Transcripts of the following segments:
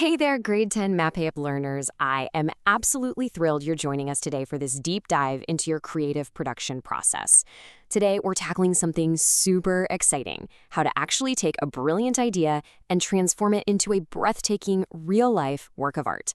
Hey there, Grade 10 MAPEH learners. I am absolutely thrilled you're joining us today for this deep dive into your creative production process. Today, we're tackling something super exciting, how to actually take a brilliant idea and transform it into a breathtaking, real-life work of art.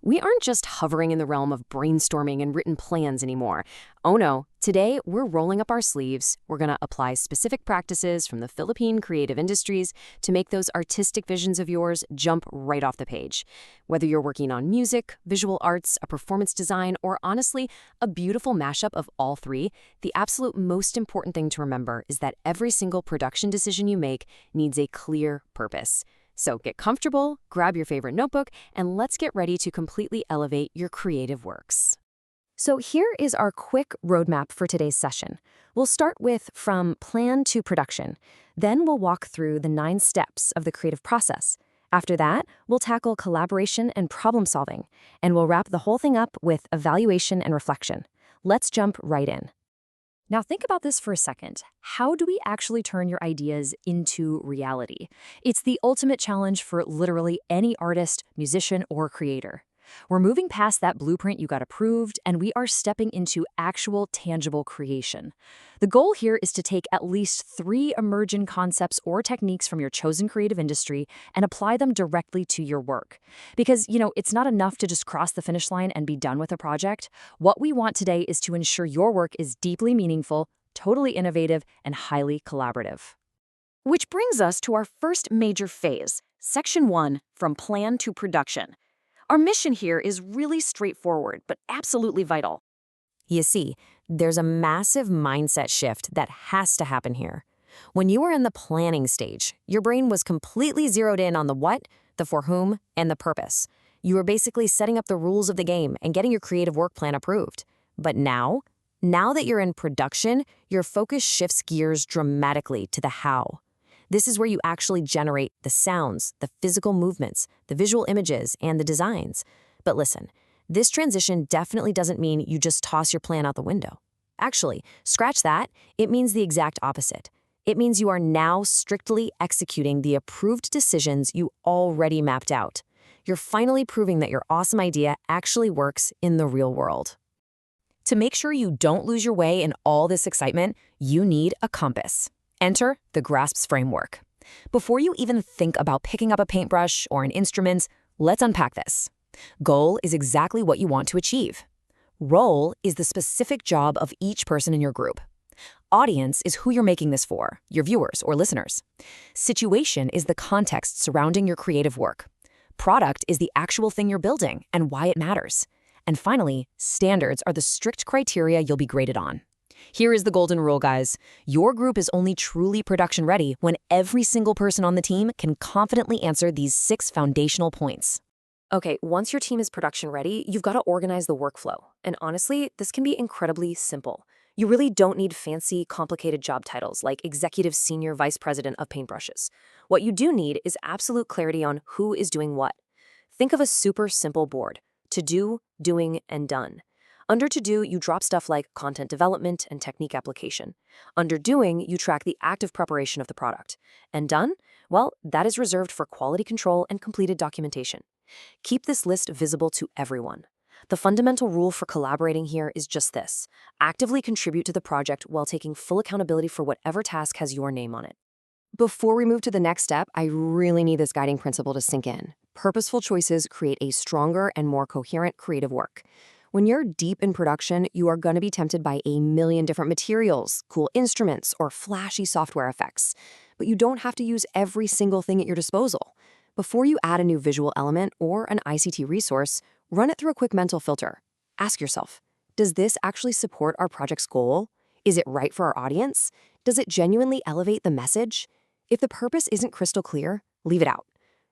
We aren't just hovering in the realm of brainstorming and written plans anymore. Oh no, today we're rolling up our sleeves. We're going to apply specific practices from the Philippine creative industries to make those artistic visions of yours jump right off the page. Whether you're working on music, visual arts, a performance design, or honestly, a beautiful mashup of all three, the absolute most important thing to remember is that every single production decision you make needs a clear purpose. So get comfortable, grab your favorite notebook, and let's get ready to completely elevate your creative works. So here is our quick roadmap for today's session. We'll start with from plan to production. Then we'll walk through the 9 steps of the creative process. After that, we'll tackle collaboration and problem solving, and we'll wrap the whole thing up with evaluation and reflection. Let's jump right in. Now think about this for a second. How do we actually turn your ideas into reality? It's the ultimate challenge for literally any artist, musician, or creator. We're moving past that blueprint you got approved, and we are stepping into actual, tangible creation. The goal here is to take at least 3 emergent concepts or techniques from your chosen creative industry and apply them directly to your work. Because, it's not enough to just cross the finish line and be done with a project. What we want today is to ensure your work is deeply meaningful, totally innovative, and highly collaborative. Which brings us to our first major phase, Section 1, from plan to production. Our mission here is really straightforward, but absolutely vital. You see, there's a massive mindset shift that has to happen here. When you were in the planning stage, your brain was completely zeroed in on the what, the for whom, and the purpose. You were basically setting up the rules of the game and getting your creative work plan approved. But now that you're in production, your focus shifts gears dramatically to the how. This is where you actually generate the sounds, the physical movements, the visual images, and the designs. But listen, this transition definitely doesn't mean you just toss your plan out the window. Actually, scratch that, it means the exact opposite. It means you are now strictly executing the approved decisions you already mapped out. You're finally proving that your awesome idea actually works in the real world. To make sure you don't lose your way in all this excitement, you need a compass. Enter the GRASPS framework. Before you even think about picking up a paintbrush or an instrument, let's unpack this. Goal is exactly what you want to achieve. Role is the specific job of each person in your group. Audience is who you're making this for, your viewers or listeners. Situation is the context surrounding your creative work. Product is the actual thing you're building and why it matters. And finally, standards are the strict criteria you'll be graded on. Here is the golden rule, guys. Your group is only truly production ready when every single person on the team can confidently answer these 6 foundational points. Okay, once your team is production ready, you've got to organize the workflow. And honestly, this can be incredibly simple. You really don't need fancy, complicated job titles like Executive Senior Vice President of Paintbrushes. What you do need is absolute clarity on who is doing what. Think of a super simple board: to do, doing, and done. Under to-do, you drop stuff like content development and technique application. Under doing, you track the active preparation of the product. And done? Well, that is reserved for quality control and completed documentation. Keep this list visible to everyone. The fundamental rule for collaborating here is just this: actively contribute to the project while taking full accountability for whatever task has your name on it. Before we move to the next step, I really need this guiding principle to sink in. Purposeful choices create a stronger and more coherent creative work. When you're deep in production, you are going to be tempted by a million different materials, cool instruments, or flashy software effects. But you don't have to use every single thing at your disposal. Before you add a new visual element or an ICT resource, run it through a quick mental filter. Ask yourself, does this actually support our project's goal? Is it right for our audience? Does it genuinely elevate the message? If the purpose isn't crystal clear, leave it out.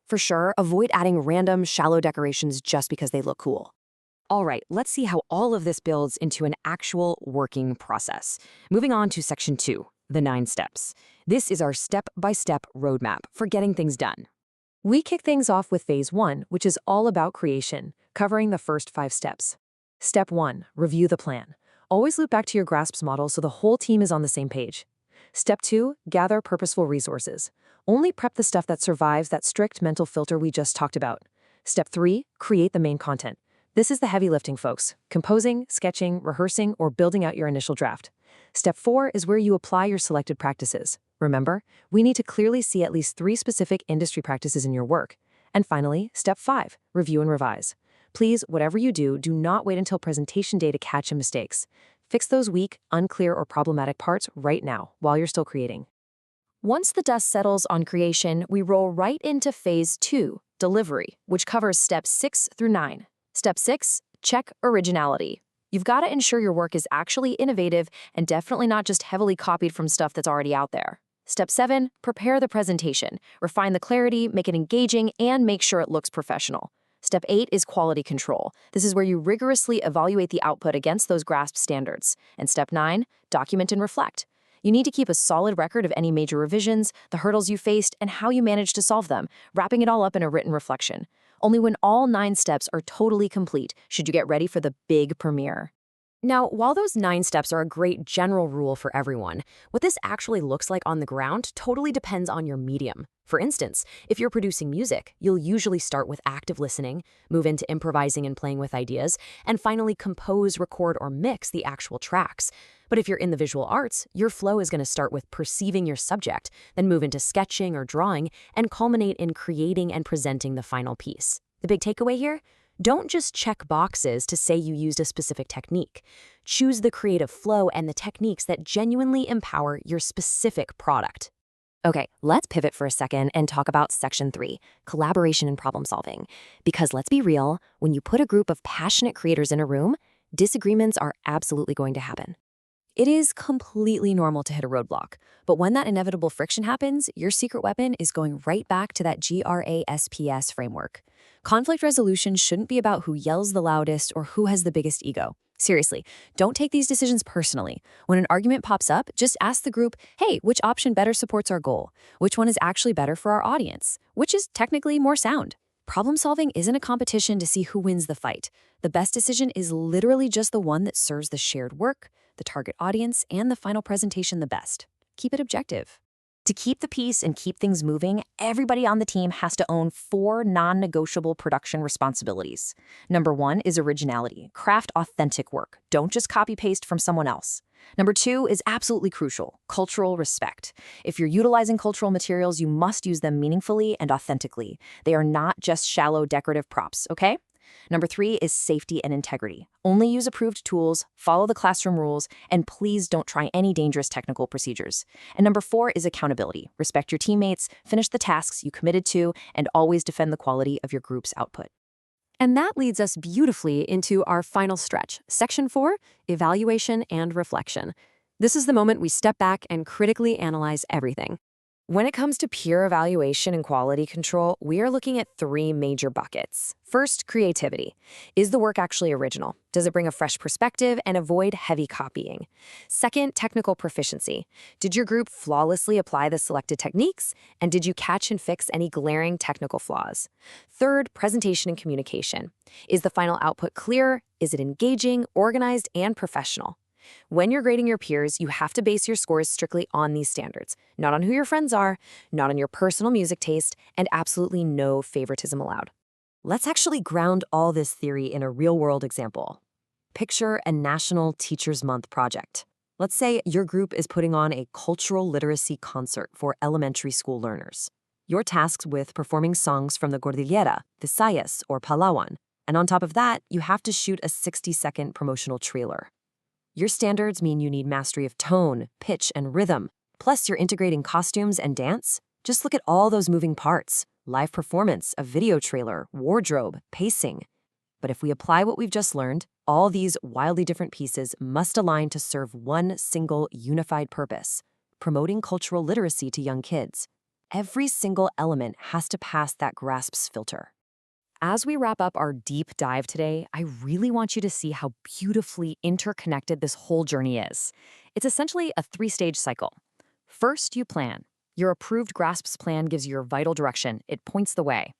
For sure, avoid adding random, shallow decorations just because they look cool. All right, let's see how all of this builds into an actual working process. Moving on to Section 2, the 9 steps. This is our step-by-step roadmap for getting things done. We kick things off with Phase 1, which is all about creation, covering the first 5 steps. Step 1, review the plan. Always loop back to your GRASPS model so the whole team is on the same page. Step 2, gather purposeful resources. Only prep the stuff that survives that strict mental filter we just talked about. Step 3, create the main content. This is the heavy lifting, folks. Composing, sketching, rehearsing, or building out your initial draft. Step 4 is where you apply your selected practices. Remember, we need to clearly see at least 3 specific industry practices in your work. And finally, Step 5, review and revise. Please, whatever you do, do not wait until presentation day to catch your mistakes. Fix those weak, unclear, or problematic parts right now, while you're still creating. Once the dust settles on creation, we roll right into Phase 2, delivery, which covers Steps 6 through 9. Step 6, check originality. You've got to ensure your work is actually innovative and definitely not just heavily copied from stuff that's already out there. Step 7, prepare the presentation. Refine the clarity, make it engaging, and make sure it looks professional. Step 8 is quality control. This is where you rigorously evaluate the output against those grasped standards. And Step 9, document and reflect. You need to keep a solid record of any major revisions, the hurdles you faced, and how you managed to solve them, wrapping it all up in a written reflection. Only when all 9 steps are totally complete should you get ready for the big premiere. Now, while those 9 steps are a great general rule for everyone, what this actually looks like on the ground totally depends on your medium. For instance, if you're producing music, you'll usually start with active listening, move into improvising and playing with ideas, and finally compose, record, or mix the actual tracks. But if you're in the visual arts, your flow is going to start with perceiving your subject, then move into sketching or drawing, and culminate in creating and presenting the final piece. The big takeaway here? Don't just check boxes to say you used a specific technique. Choose the creative flow and the techniques that genuinely empower your specific product. Okay, let's pivot for a second and talk about Section 3, collaboration and problem solving. Because let's be real, when you put a group of passionate creators in a room, disagreements are absolutely going to happen. It is completely normal to hit a roadblock, but when that inevitable friction happens, your secret weapon is going right back to that GRASPS framework. Conflict resolution shouldn't be about who yells the loudest or who has the biggest ego. Seriously, don't take these decisions personally. When an argument pops up, just ask the group, hey, which option better supports our goal? Which one is actually better for our audience? Which is technically more sound? Problem solving isn't a competition to see who wins the fight. The best decision is literally just the one that serves the shared work, the target audience, and the final presentation the best. Keep it objective. To keep the peace and keep things moving, everybody on the team has to own 4 non-negotiable production responsibilities. Number 1 is originality. Craft authentic work. Don't just copy-paste from someone else. Number 2 is absolutely crucial, cultural respect. If you're utilizing cultural materials, you must use them meaningfully and authentically. They are not just shallow decorative props, okay? Number 3 is safety and integrity. Only use approved tools, follow the classroom rules, and please don't try any dangerous technical procedures. And number 4 is accountability. Respect your teammates, finish the tasks you committed to, and always defend the quality of your group's output. And that leads us beautifully into our final stretch, Section 4, evaluation and reflection. This is the moment we step back and critically analyze everything. When it comes to peer evaluation and quality control, we are looking at 3 major buckets. First, creativity. Is the work actually original? Does it bring a fresh perspective and avoid heavy copying? Second, technical proficiency. Did your group flawlessly apply the selected techniques? And did you catch and fix any glaring technical flaws? Third, presentation and communication. Is the final output clear? Is it engaging, organized, and professional? When you're grading your peers, you have to base your scores strictly on these standards, not on who your friends are, not on your personal music taste, and absolutely no favoritism allowed. Let's actually ground all this theory in a real-world example. Picture a National Teachers Month project. Let's say your group is putting on a cultural literacy concert for elementary school learners. You're tasked with performing songs from the Cordillera, Visayas, or Palawan, and on top of that, you have to shoot a 60-second promotional trailer. Your standards mean you need mastery of tone, pitch, and rhythm. Plus, you're integrating costumes and dance. Just look at all those moving parts. Live performance, a video trailer, wardrobe, pacing. But if we apply what we've just learned, all these wildly different pieces must align to serve one single unified purpose: promoting cultural literacy to young kids. Every single element has to pass that GRASPS filter. As we wrap up our deep dive today, I really want you to see how beautifully interconnected this whole journey is. It's essentially a 3-stage cycle. First, you plan. Your approved GRASPS plan gives you your vital direction. It points the way.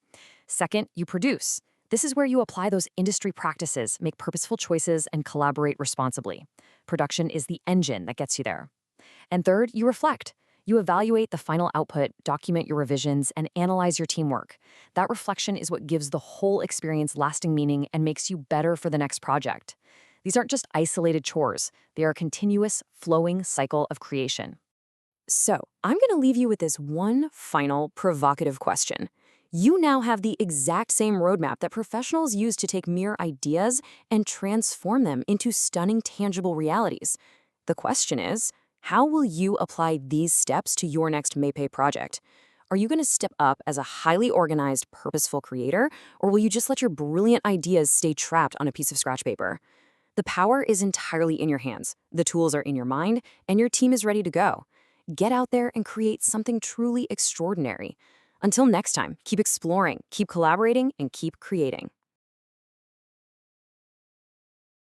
Second, you produce. This is where you apply those industry practices, make purposeful choices, and collaborate responsibly. Production is the engine that gets you there. And third, you reflect. You evaluate the final output, document your revisions, and analyze your teamwork. That reflection is what gives the whole experience lasting meaning and makes you better for the next project. These aren't just isolated chores, they are a continuous, flowing cycle of creation. So, I'm going to leave you with this one final provocative question. You now have the exact same roadmap that professionals use to take mere ideas and transform them into stunning, tangible realities. The question is, how will you apply these steps to your next MAPEH project? Are you going to step up as a highly organized, purposeful creator, or will you just let your brilliant ideas stay trapped on a piece of scratch paper? The power is entirely in your hands, the tools are in your mind, and your team is ready to go. Get out there and create something truly extraordinary. Until next time, keep exploring, keep collaborating, and keep creating.